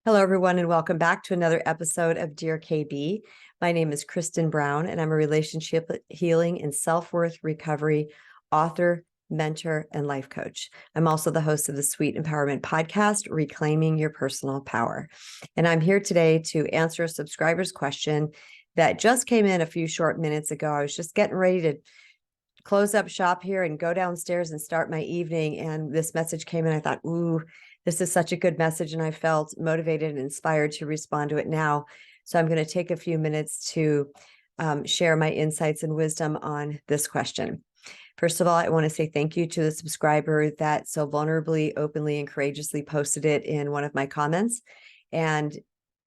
Hello, everyone, and welcome back to another episode of Dear KB. My name is Kristen Brown, and I'm a relationship healing and self-worth recovery author, mentor, and life coach. I'm also the host of the Sweet Empowerment podcast, Reclaiming Your Personal Power. And I'm here today to answer a subscriber's question that just came in a few short minutes ago. I was just getting ready to close up shop here and go downstairs and start my evening. And this message came in. I thought, ooh, this is such a good message. And I felt motivated and inspired to respond to it now. So I'm going to take a few minutes to share my insights and wisdom on this question. First of all, I want to say thank you to the subscriber that so vulnerably, openly, and courageously posted it in one of my comments. And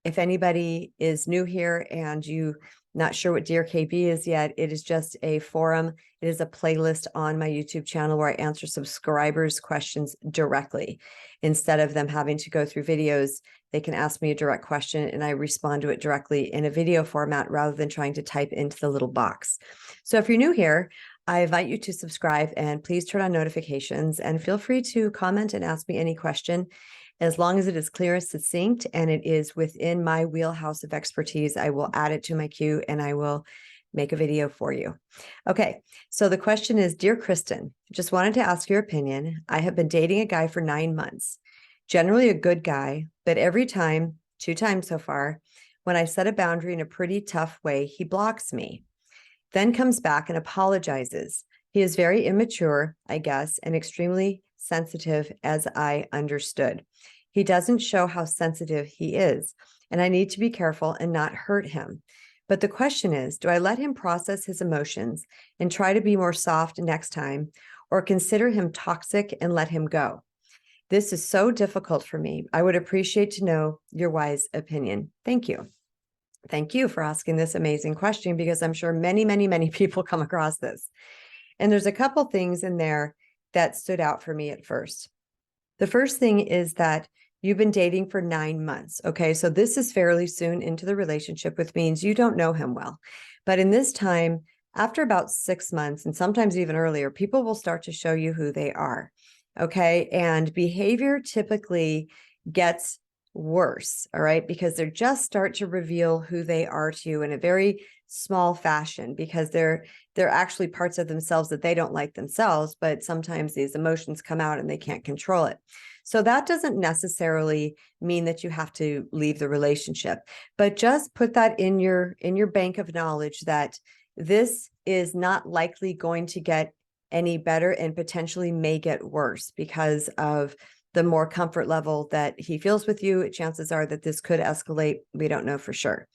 if anybody is new here and you not sure what Dear KB is yet, it is just a forum. It is a playlist on my YouTube channel where I answer subscribers' questions directly. Instead of them having to go through videos, they can ask me a direct question and I respond to it directly in a video format rather than trying to type into the little box. So if you're new here, I invite you to subscribe and please turn on notifications and feel free to comment and ask me any question. As long as it is clear and succinct and it is within my wheelhouse of expertise, I will add it to my queue and I will make a video for you. Okay, so the question is, Dear Kristen, just wanted to ask your opinion. I have been dating a guy for 9 months, generally a good guy, but every time, 2 times so far, when I set a boundary in a pretty tough way, he blocks me, then comes back and apologizes. He is very immature, I guess, and extremely sensitive, as I understood. He doesn't show how sensitive he is, and I need to be careful and not hurt him. But the question is, do I let him process his emotions and try to be more soft next time, or consider him toxic and let him go? This is so difficult for me. I would appreciate to know your wise opinion. Thank you. Thank you for asking this amazing question, because I'm sure many, many, many people come across this. And there's a couple things in there that stood out for me at first. The first thing is that you've been dating for 9 months. Okay, so this is fairly soon into the relationship, which means you don't know him well. But in this time, after about 6 months, and sometimes even earlier, people will start to show you who they are. Okay, and behavior typically gets worse, all right, because they just start to reveal who they are to you in a very small fashion, because they're actually parts of themselves that they don't like themselves, but sometimes these emotions come out and they can't control it. So that doesn't necessarily mean that you have to leave the relationship, but just put that in your bank of knowledge that this is not likely going to get any better and potentially may get worse because of the more comfort level that he feels with you. Chances are that this could escalate. We don't know for sure.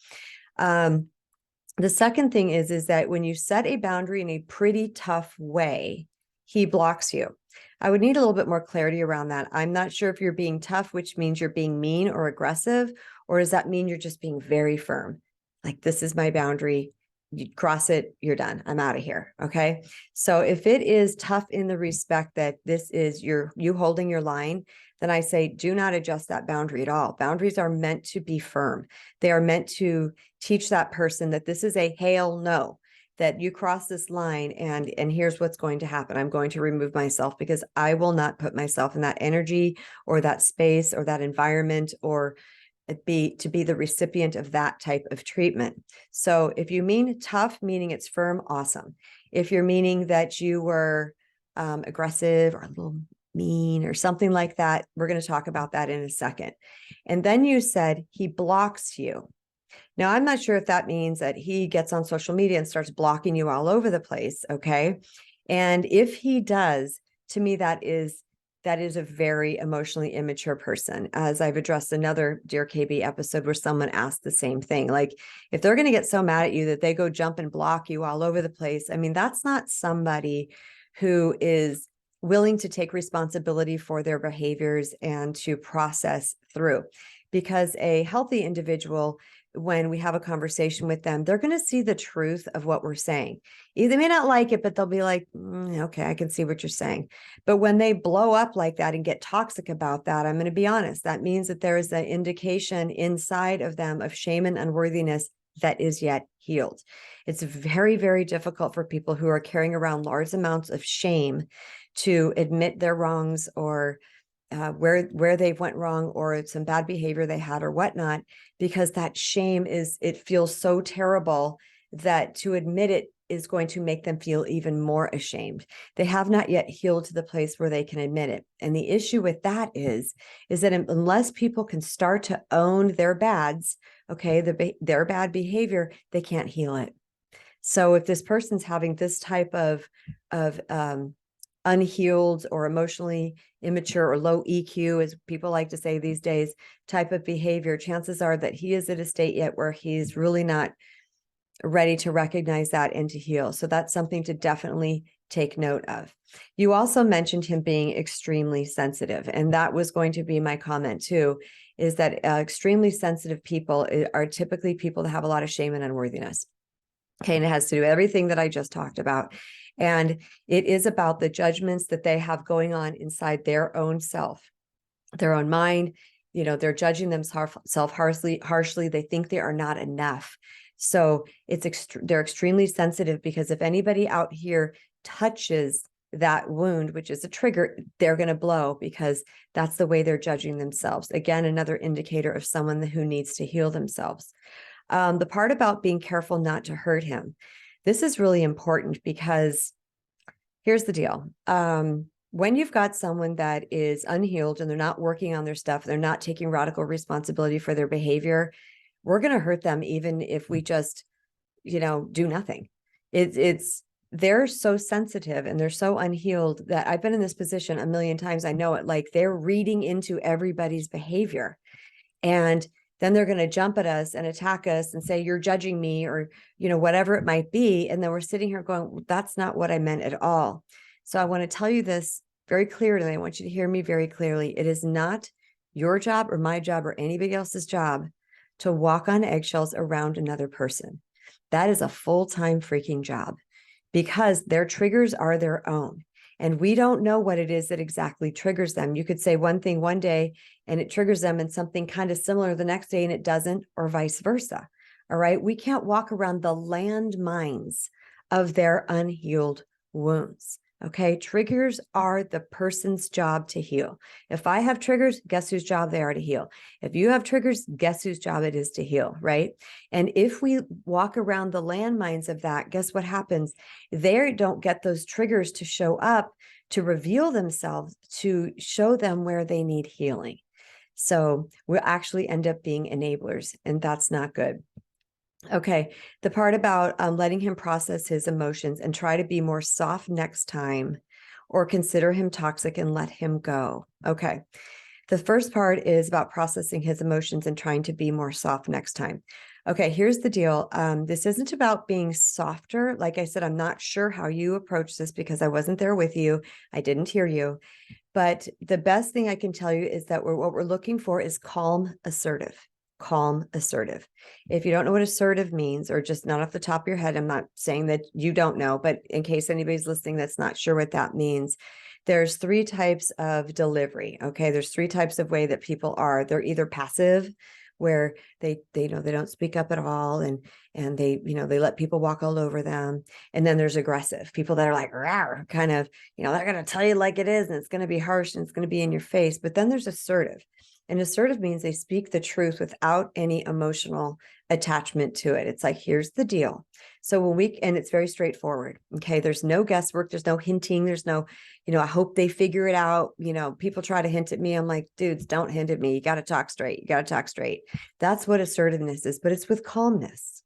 The second thing is that when you set a boundary in a pretty tough way, he blocks you. I would need a little bit more clarity around that. I'm not sure if you're being tough, which means you're being mean or aggressive, or does that mean you're just being very firm? Like, this is my boundary. You cross it, you're done. I'm out of here. Okay. So if it is tough in the respect that this is you holding your line, then I say, do not adjust that boundary at all. Boundaries are meant to be firm. They are meant to teach that person that this is a hail no, that you cross this line and here's what's going to happen. I'm going to remove myself because I will not put myself in that energy or that space or that environment or be the recipient of that type of treatment. So if you mean tough, meaning it's firm, awesome. If you're meaning that you were aggressive or a little mean or something like that, we're going to talk about that in a second. And then you said he blocks you. Now, I'm not sure if that means that he gets on social media and starts blocking you all over the place. Okay. And if he does, to me, that is a very emotionally immature person. As I've addressed another Dear KB episode where someone asked the same thing. Like, if they're going to get so mad at you that they go jump and block you all over the place, I mean, that's not somebody who is willing to take responsibility for their behaviors and to process through. Because a healthy individual, when we have a conversation with them, they're going to see the truth of what we're saying. They may not like it, but they'll be like, okay, I can see what you're saying. But when they blow up like that and get toxic about that, I'm going to be honest, that means that there is an indication inside of them of shame and unworthiness that is yet healed. It's very, very difficult for people who are carrying around large amounts of shame to admit their wrongs or where they went wrong, or some bad behavior they had or whatnot, because that shame it feels so terrible that to admit it is going to make them feel even more ashamed. They have not yet healed to the place where they can admit it. And the issue with that is that unless people can start to own their bads, okay, their bad behavior, they can't heal it. So if this person's having this type of unhealed or emotionally immature or low EQ, as people like to say these days, type of behavior, chances are that he is at a state yet where he's really not ready to recognize that and to heal. So that's something to definitely take note of. You also mentioned him being extremely sensitive, and that was going to be my comment too, is that extremely sensitive people are typically people that have a lot of shame and unworthiness. Okay, and it has to do with everything that I just talked about. And it is about the judgments that they have going on inside their own self, their own mind. They're judging themselves harshly. They think they are not enough. So they're extremely sensitive, because if anybody out here touches that wound, which is a trigger, they're going to blow, because that's the way they're judging themselves. Again, another indicator of someone who needs to heal themselves. The part about being careful not to hurt him, this is really important, because here's the deal. When you've got someone that is unhealed and they're not working on their stuff, they're not taking radical responsibility for their behavior, we're going to hurt them even if we just, do nothing. They're so sensitive and they're so unhealed that I've been in this position a million times. I know it. Like, they're reading into everybody's behavior, and then they're going to jump at us and attack us and say, you're judging me, or, whatever it might be. And then we're sitting here going, that's not what I meant at all. So I want to tell you this very clearly. I want you to hear me very clearly. It is not your job or my job or anybody else's job to walk on eggshells around another person. That is a full-time freaking job, because their triggers are their own. And we don't know what it is that exactly triggers them. You could say one thing one day and it triggers them, and something kind of similar the next day and it doesn't, or vice versa. All right. We can't walk around the landmines of their unhealed wounds. Okay. Triggers are the person's job to heal. If I have triggers, guess whose job they are to heal? If you have triggers, guess whose job it is to heal, right? And if we walk around the landmines of that, guess what happens? They don't get those triggers to show up, to reveal themselves, to show them where they need healing. So we'll actually end up being enablers, and that's not good. Okay, the part about letting him process his emotions and try to be more soft next time, or consider him toxic and let him go. Okay, the first part is about processing his emotions and trying to be more soft next time. Okay, here's the deal. This isn't about being softer. Like I said, I'm not sure how you approach this because I wasn't there with you. I didn't hear you. But the best thing I can tell you is that what we're looking for is calm, assertive. Calm, assertive. If you don't know what assertive means, or just not off the top of your head, I'm not saying that you don't know, but in case anybody's listening that's not sure what that means, there's 3 types of delivery. Okay, there's 3 types of way that people are. They're either passive, where they don't speak up at all, and they they let people walk all over them. And then there's aggressive people that are like, rawr, kind of, they're going to tell you like it is, and it's going to be harsh, and it's going to be in your face. But then there's assertive. And assertive means they speak the truth without any emotional attachment to it. It's like, here's the deal. So and it's very straightforward. Okay. There's no guesswork. There's no hinting. There's no, I hope they figure it out. People try to hint at me. I'm like, dudes, don't hint at me. You got to talk straight. You got to talk straight. That's what assertiveness is, but it's with calmness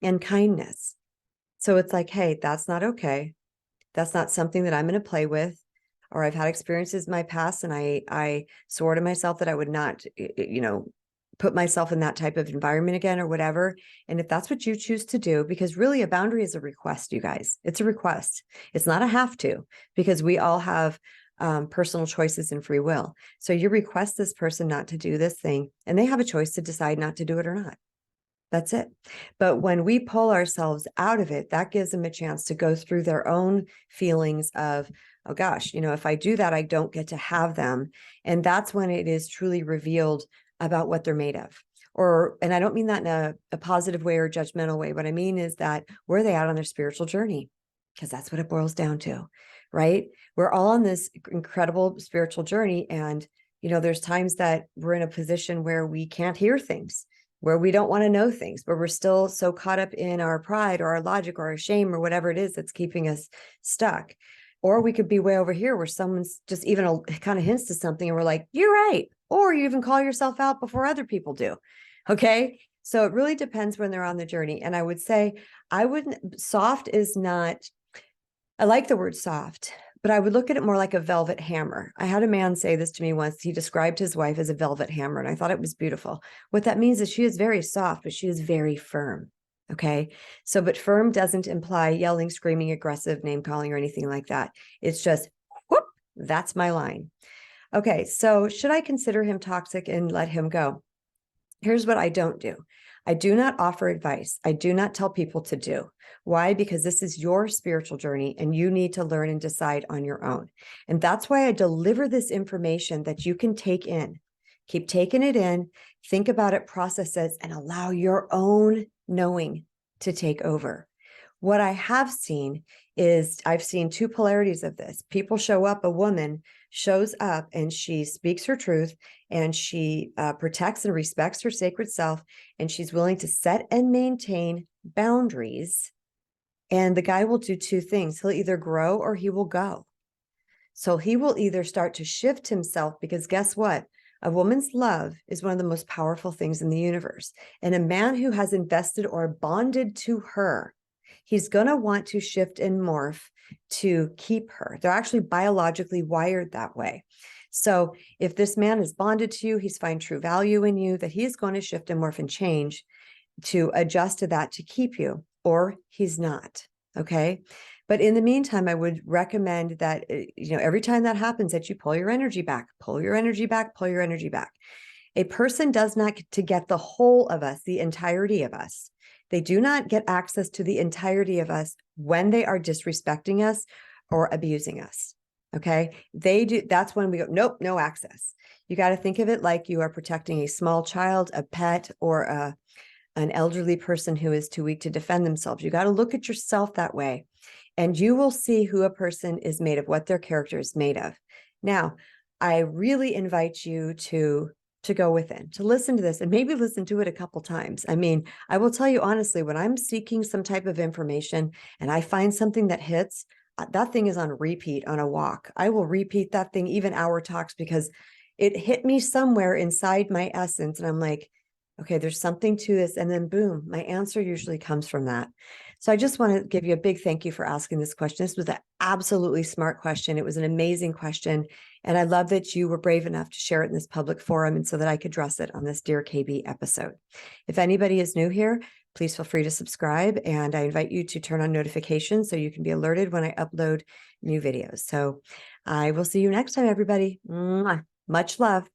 and kindness. So it's like, hey, that's not okay. That's not something that I'm going to play with. Or I've had experiences in my past, and I swore to myself that I would not, put myself in that type of environment again, or whatever. And if that's what you choose to do, because really a boundary is a request, you guys, it's a request. It's not a have to, because we all have personal choices and free will. So you request this person not to do this thing, and they have a choice to decide not to do it or not. That's it. But when we pull ourselves out of it, that gives them a chance to go through their own feelings of, oh gosh, if I do that, I don't get to have them. And that's when it is truly revealed about what they're made of. And I don't mean that in a positive way or judgmental way. What I mean is that where are they at on their spiritual journey? Because that's what it boils down to, right? We're all on this incredible spiritual journey, and There's times that we're in a position where we can't hear things, where we don't want to know things, where we're still so caught up in our pride or our logic or our shame or whatever it is that's keeping us stuck. Or we could be way over here where someone's just even kind of hints to something and we're like, you're right. Or you even call yourself out before other people do. Okay. So it really depends when they're on the journey. And I would say, soft is not, I like the word soft, but I would look at it more like a velvet hammer. I had a man say this to me once. He described his wife as a velvet hammer, and I thought it was beautiful. What that means is she is very soft, but she is very firm. Okay. So, but firm doesn't imply yelling, screaming, aggressive, name calling, or anything like that. It's just, whoop, that's my line. Okay. So, should I consider him toxic and let him go? Here's what I don't do. I do not offer advice. I do not tell people to do. Why? Because this is your spiritual journey and you need to learn and decide on your own. And that's why I deliver this information that you can take in. Keep taking it in, think about it, process it, and allow your own knowing to take over. What I have seen is I've seen two polarities of this. People show up, a woman shows up and she speaks her truth and she protects and respects her sacred self, and she's willing to set and maintain boundaries. And the guy will do two things. He'll either grow or he will go. So he will either start to shift himself, because guess what? A woman's love is one of the most powerful things in the universe. And a man who has invested or bonded to her, he's going to want to shift and morph to keep her. They're actually biologically wired that way. So if this man is bonded to you, he's find true value in you, that he's going to shift and morph and change to adjust to that to keep you, or he's not. Okay. But in the meantime, I would recommend that, every time that happens, that you pull your energy back, pull your energy back, pull your energy back. A person does not get to get the whole of us, the entirety of us. They do not get access to the entirety of us when they are disrespecting us or abusing us. Okay. They do. That's when we go, nope, no access. You got to think of it like you are protecting a small child, a pet, or an elderly person who is too weak to defend themselves. You got to look at yourself that way, and you will see who a person is made of, what their character is made of. Now, I really invite you to go within, to listen to this, and maybe listen to it a couple times. I mean, I will tell you honestly, when I'm seeking some type of information and I find something that hits, that thing is on repeat on a walk. I will repeat that thing, even hour talks, because it hit me somewhere inside my essence. And I'm like, okay, there's something to this. And then boom, my answer usually comes from that. So I just want to give you a big thank you for asking this question. This was an absolutely smart question. It was an amazing question. And I love that you were brave enough to share it in this public forum, and so that I could address it on this Dear KB episode. If anybody is new here, please feel free to subscribe. And I invite you to turn on notifications so you can be alerted when I upload new videos. So I will see you next time, everybody. Mwah. Much love.